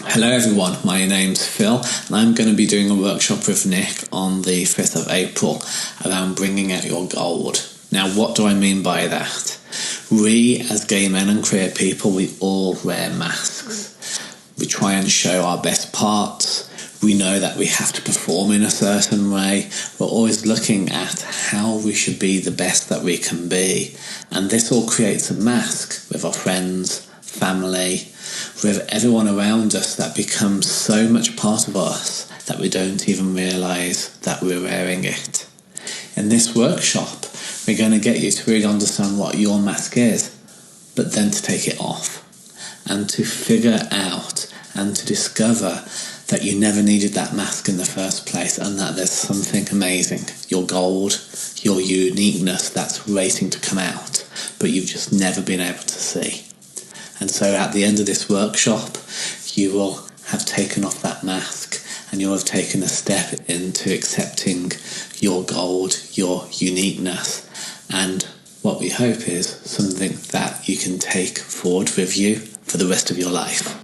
Hello everyone, my name's Phil and I'm going to be doing a workshop with Nick on the 5th of April around bringing out your gold. Now what do I mean by that? We as gay men and queer people, we all wear masks. We try and show our best parts. We know that we have to perform in a certain way. We're always looking at how we should be the best that we can be. And this all creates a mask with our friends, family, with everyone around us that becomes so much part of us that we don't even realise that we're wearing it. In this workshop, we're going to get you to really understand what your mask is, but then to take it off and to figure out and to discover that you never needed that mask in the first place and that there's something amazing, your gold, your uniqueness that's waiting to come out, but you've just never been able to see. And so at the end of this workshop, you will have taken off that mask and you'll have taken a step into accepting your gold, your uniqueness, and what we hope is something that you can take forward with you for the rest of your life.